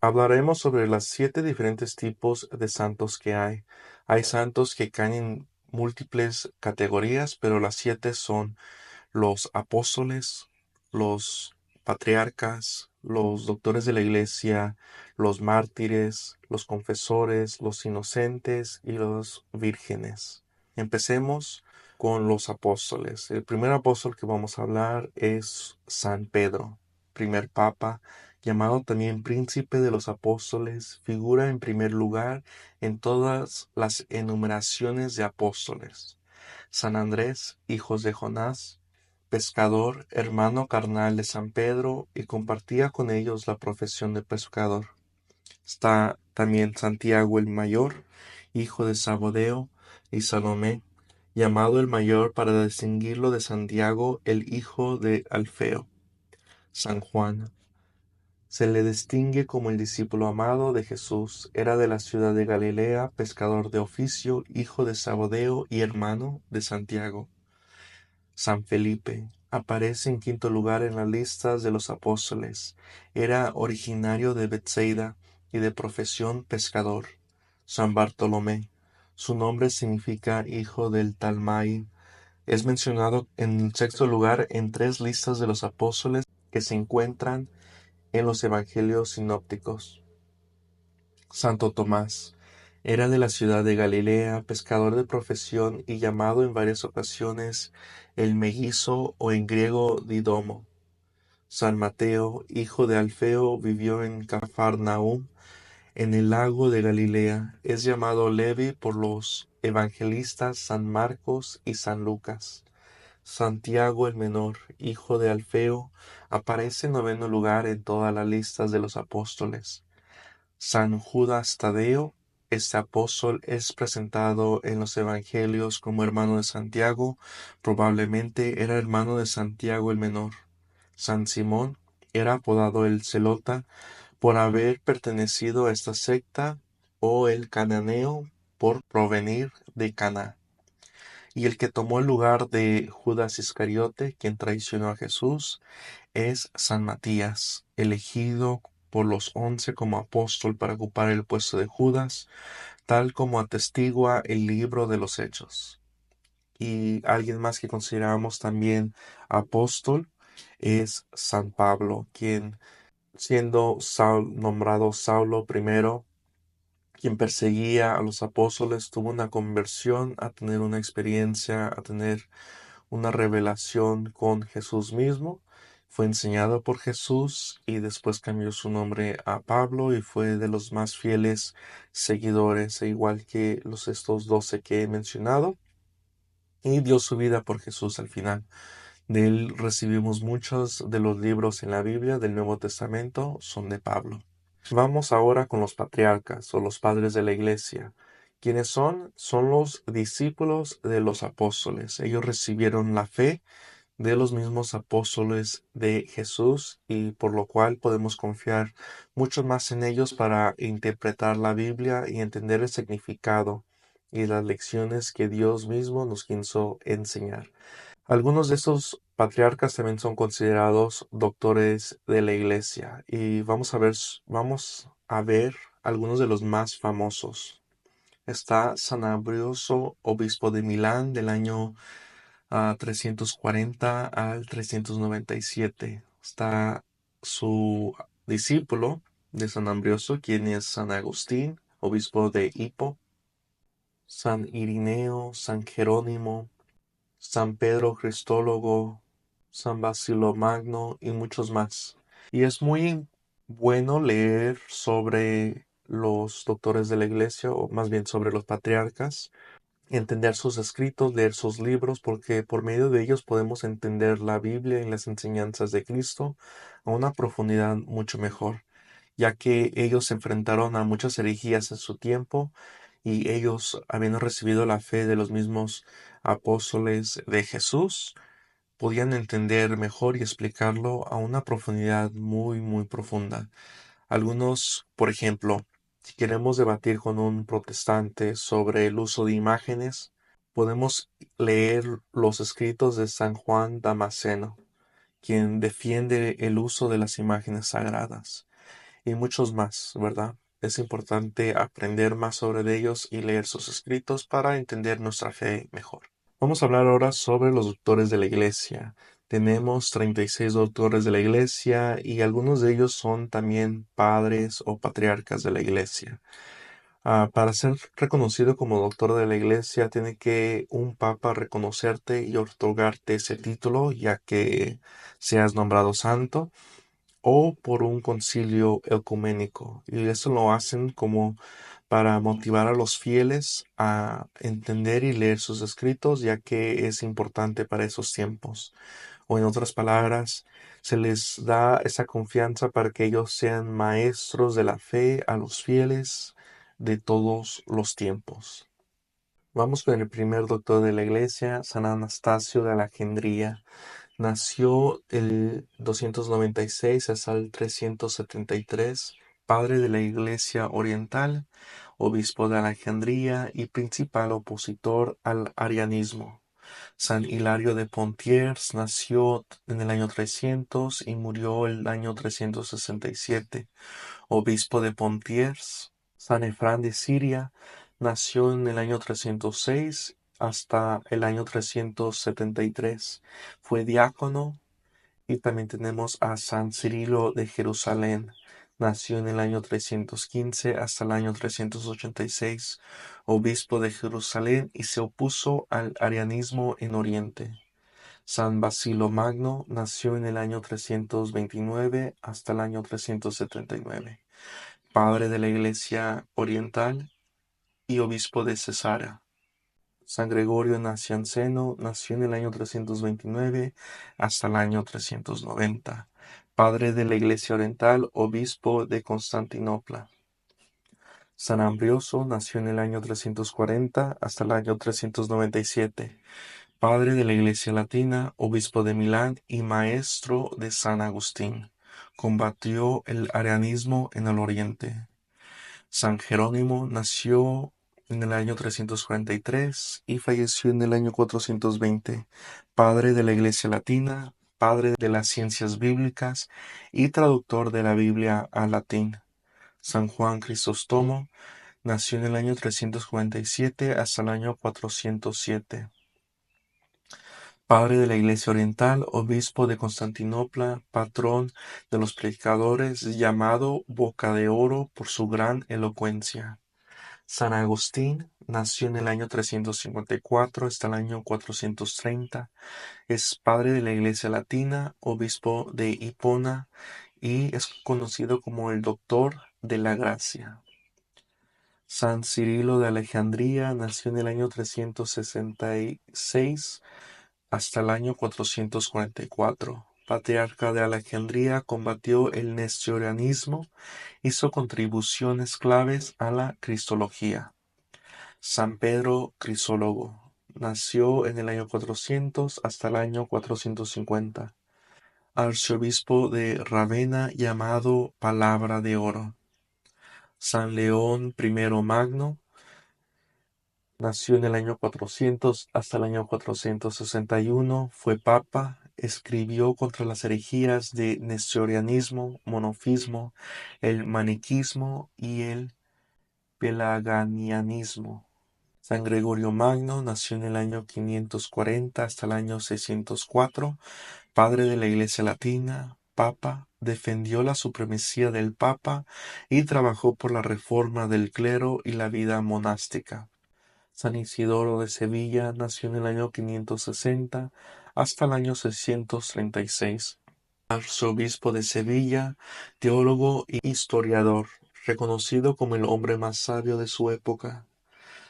Hablaremos sobre las 7 diferentes tipos de santos que hay. Hay santos que caen en múltiples categorías, pero las 7 son los apóstoles, los patriarcas, los doctores de la iglesia, los mártires, los confesores, los inocentes y los vírgenes. Empecemos con los apóstoles. El primer apóstol que vamos a hablar es San Pedro, primer papa, llamado también príncipe de los apóstoles, figura en primer lugar en todas las enumeraciones de apóstoles. San Andrés, hijos de Jonás, pescador, hermano carnal de San Pedro, y compartía con ellos la profesión de pescador. Está también Santiago el Mayor, hijo de Zabodeo y Salomé, llamado el Mayor para distinguirlo de Santiago el hijo de Alfeo. San Juan. Se le distingue como el discípulo amado de Jesús. Era de la ciudad de Galilea, pescador de oficio, hijo de Zabodeo y hermano de Santiago. San Felipe aparece en quinto lugar en las listas de los apóstoles. Era originario de Betsaida y de profesión pescador. San Bartolomé. Su nombre significa hijo del Talmai. Es mencionado en el sexto lugar en 3 listas de los apóstoles que se encuentran en los evangelios sinópticos. Santo Tomás. Era de la ciudad de Galilea, pescador de profesión y llamado en varias ocasiones el mellizo o en griego Didomo. San Mateo, hijo de Alfeo, vivió en Cafarnaúm, en el lago de Galilea. Es llamado Levi por los evangelistas San Marcos y San Lucas. Santiago el menor, hijo de Alfeo, aparece en noveno lugar en todas las listas de los apóstoles. San Judas Tadeo, este apóstol es presentado en los evangelios como hermano de Santiago, probablemente era hermano de Santiago el menor. San Simón era apodado el Celota por haber pertenecido a esta secta, o el Cananeo por provenir de Caná. Y el que tomó el lugar de Judas Iscariote, quien traicionó a Jesús, es San Matías, elegido por los 11 como apóstol para ocupar el puesto de Judas, tal como atestigua el libro de los Hechos. Y alguien más que consideramos también apóstol es San Pablo, quien siendo nombrado Saulo I, quien perseguía a los apóstoles, tuvo una conversión, a tener una experiencia, a tener una revelación con Jesús mismo. Fue enseñado por Jesús y después cambió su nombre a Pablo y fue de los más fieles seguidores, igual que estos 12 que he mencionado, y dio su vida por Jesús al final. De él recibimos muchos de los libros en la Biblia del Nuevo Testamento, son de Pablo. Vamos ahora con los patriarcas o los padres de la iglesia. ¿Quiénes son? Son los discípulos de los apóstoles. Ellos recibieron la fe de los mismos apóstoles de Jesús y por lo cual podemos confiar mucho más en ellos para interpretar la Biblia y entender el significado y las lecciones que Dios mismo nos quiso enseñar. Algunos de estos patriarcas también son considerados doctores de la iglesia y vamos a ver algunos de los más famosos. Está San Ambrosio, obispo de Milán del año 340 al 397. Está su discípulo de San Ambrosio, quien es San Agustín, obispo de Hippo, San Irineo, San Jerónimo, San Pedro Cristólogo, San Basilio Magno y muchos más. Y es muy bueno leer sobre los doctores de la iglesia, o más bien sobre los patriarcas, entender sus escritos, leer sus libros, porque por medio de ellos podemos entender la Biblia y las enseñanzas de Cristo a una profundidad mucho mejor, ya que ellos se enfrentaron a muchas herejías en su tiempo y ellos, habiendo recibido la fe de los mismos apóstoles de Jesús, podían entender mejor y explicarlo a una profundidad muy, muy profunda. Algunos, por ejemplo, si queremos debatir con un protestante sobre el uso de imágenes, podemos leer los escritos de San Juan Damasceno, quien defiende el uso de las imágenes sagradas. y muchos más, ¿verdad? Es importante aprender más sobre ellos y leer sus escritos para entender nuestra fe mejor. Vamos a hablar ahora sobre los doctores de la Iglesia. Tenemos 36 doctores de la Iglesia y algunos de ellos son también padres o patriarcas de la Iglesia. Para ser reconocido como doctor de la Iglesia, tiene que un papa reconocerte y otorgarte ese título, ya que seas nombrado santo, o por un concilio ecuménico. Y eso lo hacen como para motivar a los fieles a entender y leer sus escritos, ya que es importante para esos tiempos. O en otras palabras, se les da esa confianza para que ellos sean maestros de la fe a los fieles de todos los tiempos. Vamos con el primer doctor de la Iglesia, San Anastasio de Alejandría. Nació el 296 hasta el 373, padre de la Iglesia Oriental, obispo de Alejandría y principal opositor al arianismo. San Hilario de Poitiers nació en el año 300 y murió el año 367, obispo de Poitiers. San Efrán de Siria nació en el año 306 hasta el año 373. Fue diácono. Y también tenemos a San Cirilo de Jerusalén. Nació en el año 315 hasta el año 386, obispo de Jerusalén, y se opuso al arianismo en Oriente. San Basilio Magno nació en el año 329 hasta el año 379, padre de la Iglesia Oriental y obispo de Cesarea. San Gregorio Nacianceno nació en el año 329 hasta el año 390, padre de la Iglesia Oriental, obispo de Constantinopla. San Ambrioso nació en el año 340 hasta el año 397, padre de la Iglesia Latina, obispo de Milán y maestro de San Agustín. Combatió el arianismo en el Oriente. San Jerónimo nació en el año 343 y falleció en el año 420, padre de la Iglesia Latina, padre de las ciencias bíblicas y traductor de la Biblia al latín. San Juan Crisóstomo nació en el año 347 hasta el año 407. Padre de la Iglesia Oriental, obispo de Constantinopla, patrón de los predicadores, llamado Boca de Oro por su gran elocuencia. San Agustín nació en el año 354 hasta el año 430. Es padre de la Iglesia Latina, obispo de Hipona y es conocido como el Doctor de la Gracia. San Cirilo de Alejandría nació en el año 366 hasta el año 444. Patriarca de Alejandría, combatió el nestorianismo, hizo contribuciones claves a la cristología. San Pedro Crisólogo nació en el año 400 hasta el año 450. Arzobispo de Ravenna llamado Palabra de Oro. San León I Magno nació en el año 400 hasta el año 461, fue papa, escribió contra las herejías de nestorianismo, monofismo, el maniquismo y el pelagianismo. San Gregorio Magno nació en el año 540 hasta el año 604, padre de la Iglesia Latina, papa, defendió la supremacía del papa y trabajó por la reforma del clero y la vida monástica. San Isidoro de Sevilla nació en el año 560 hasta el año 636. Arzobispo de Sevilla, teólogo y historiador, reconocido como el hombre más sabio de su época.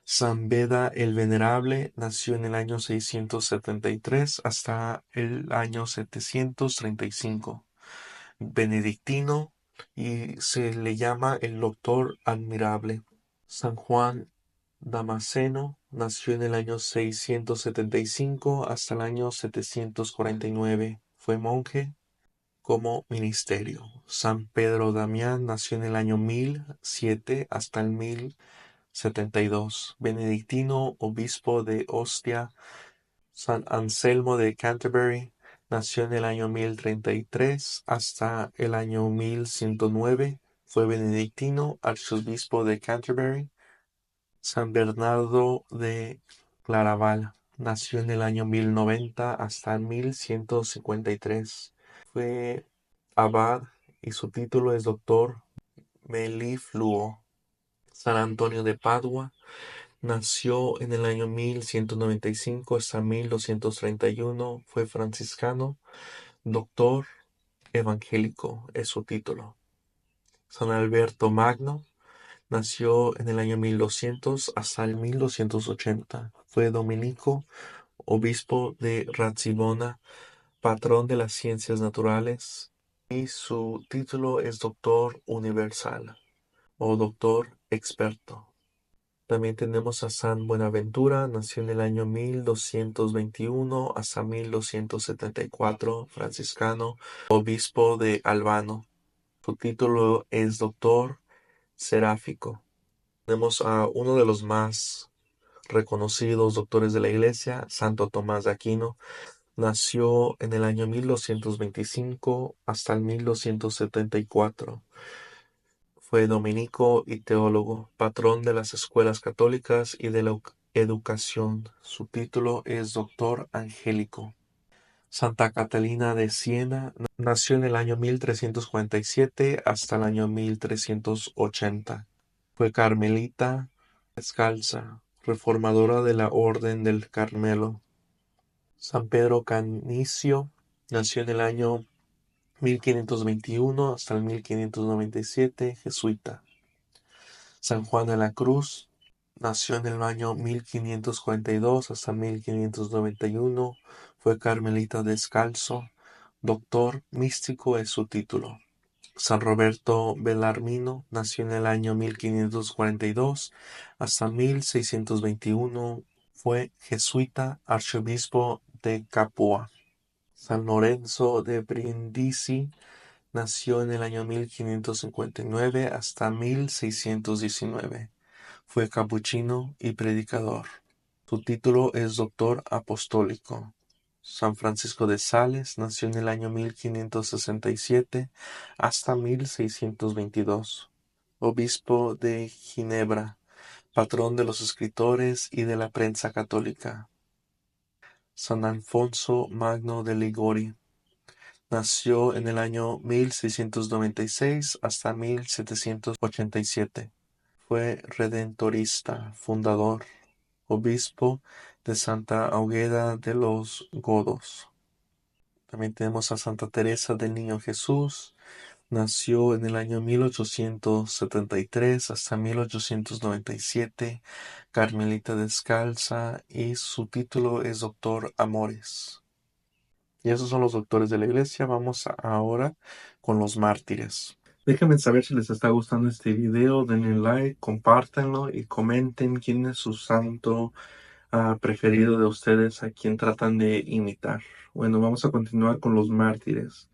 San Beda el Venerable nació en el año 673 hasta el año 735. Benedictino y se le llama el Doctor Admirable. San Juan Damasceno nació en el año 675 hasta el año 749. Fue monje como ministerio. San Pedro Damián nació en el año 1007 hasta el 1072. Benedictino, obispo de Ostia. San Anselmo de Canterbury nació en el año 1033 hasta el año 1109. fue benedictino, arzobispo de Canterbury. San Bernardo de Claraval nació en el año 1090 hasta 1153. Fue abad y su título es doctor melifluo. San Antonio de Padua nació en el año 1195 hasta 1231. Fue franciscano, doctor evangélico es su título. San Alberto Magno nació en el año 1200 hasta el 1280. Fue dominico, obispo de Ratisbona, patrón de las ciencias naturales, y su título es doctor universal o doctor experto. También tenemos a San Buenaventura, nació en el año 1221 hasta 1274, franciscano, obispo de Albano. Su título es doctor seráfico. Tenemos a uno de los más reconocidos doctores de la Iglesia, Santo Tomás de Aquino. Nació en el año 1225 hasta el 1274. Fue dominico y teólogo, patrón de las escuelas católicas y de la educación. Su título es doctor angélico. Santa Catalina de Siena nació en el año 1347 hasta el año 1380. Fue carmelita descalza, reformadora de la Orden del Carmelo. San Pedro Canicio nació en el año 1521 hasta el 1597, jesuita. San Juan de la Cruz nació en el año 1542 hasta 1591, fue carmelita descalzo, doctor místico es su título. San Roberto Bellarmino nació en el año 1542 hasta 1621, fue jesuita, arzobispo de Capua. San Lorenzo de Brindisi nació en el año 1559 hasta 1619. Fue capuchino y predicador. Su título es doctor apostólico. San Francisco de Sales nació en el año 1567 hasta 1622. Obispo de Ginebra, patrón de los escritores y de la prensa católica. San Alfonso Magno de Ligori nació en el año 1696 hasta 1787. Fue redentorista, fundador, obispo de Santa Águeda de los Godos. También tenemos a Santa Teresa del Niño Jesús. Nació en el año 1873 hasta 1897, carmelita descalza, y su título es Doctor Amores. Y esos son los doctores de la iglesia. Vamos ahora con los mártires. Déjenme saber si les está gustando este video, denle like, compártanlo y comenten quién es su santo preferido de ustedes, a quien tratan de imitar. Bueno, vamos a continuar con los mártires.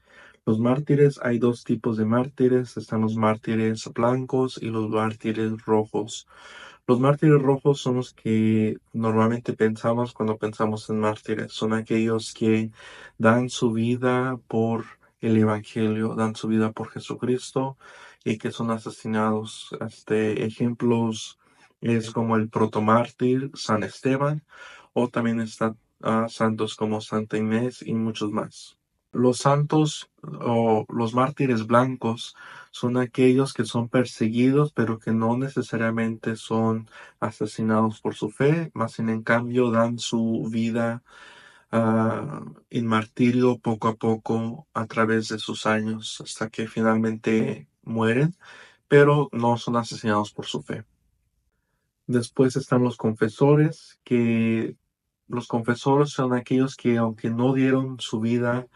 Los mártires, hay dos tipos de mártires, están los mártires blancos y los mártires rojos. Los mártires rojos son los que normalmente pensamos cuando pensamos en mártires. Son aquellos que dan su vida por el Evangelio, dan su vida por Jesucristo y que son asesinados. Ejemplos es como el protomártir San Esteban, o también están santos como Santa Inés y muchos más. Los santos o los mártires blancos son aquellos que son perseguidos, pero que no necesariamente son asesinados por su fe, más sin en cambio dan su vida en martirio poco a poco a través de sus años hasta que finalmente mueren, pero no son asesinados por su fe. Después están los confesores, que los confesores son aquellos que aunque no dieron su vida,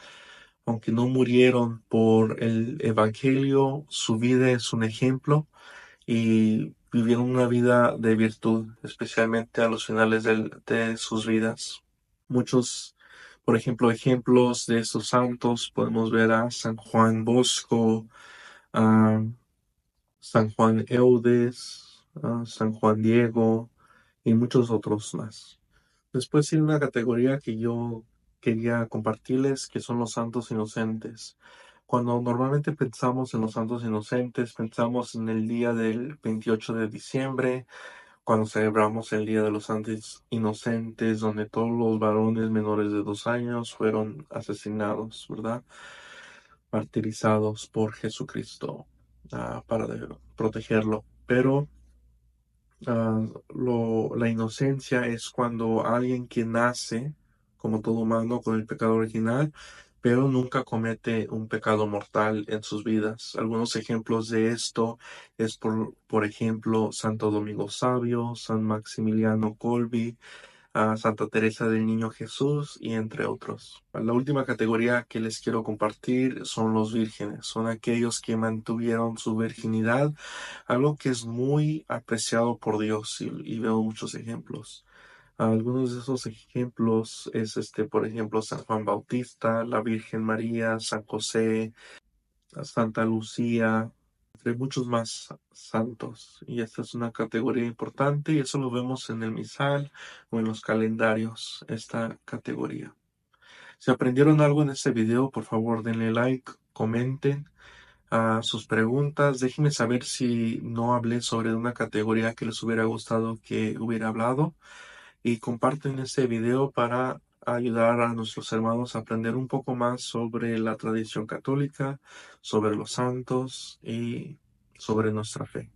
aunque no murieron por el Evangelio, su vida es un ejemplo y vivieron una vida de virtud, especialmente a los finales de sus vidas. Muchos, por ejemplo, ejemplos de estos santos, podemos ver a San Juan Bosco, a San Juan Eudes, a San Juan Diego y muchos otros más. Después tiene una categoría que yo quería compartirles, que son los santos inocentes. Cuando normalmente pensamos en los santos inocentes, pensamos en el día del 28 de diciembre, cuando celebramos el Día de los Santos Inocentes, donde todos los varones menores de 2 años fueron asesinados, ¿verdad? Martirizados por Jesucristo, para protegerlo. Pero la inocencia es cuando alguien que nace como todo humano con el pecado original, pero nunca comete un pecado mortal en sus vidas. Algunos ejemplos de esto es por ejemplo, Santo Domingo Sabio, San Maximiliano Kolbe, a Santa Teresa del Niño Jesús y entre otros. La última categoría que les quiero compartir son los vírgenes. Son aquellos que mantuvieron su virginidad, algo que es muy apreciado por Dios y veo muchos ejemplos. Algunos de esos ejemplos es por ejemplo, San Juan Bautista, la Virgen María, San José, Santa Lucía, entre muchos más santos. Y esta es una categoría importante y eso lo vemos en el misal o en los calendarios, esta categoría. Si aprendieron algo en este video, por favor denle like, comenten sus preguntas, déjenme saber si no hablé sobre una categoría que les hubiera gustado que hubiera hablado y comparten este video para ayudar a nuestros hermanos a aprender un poco más sobre la tradición católica, sobre los santos y sobre nuestra fe.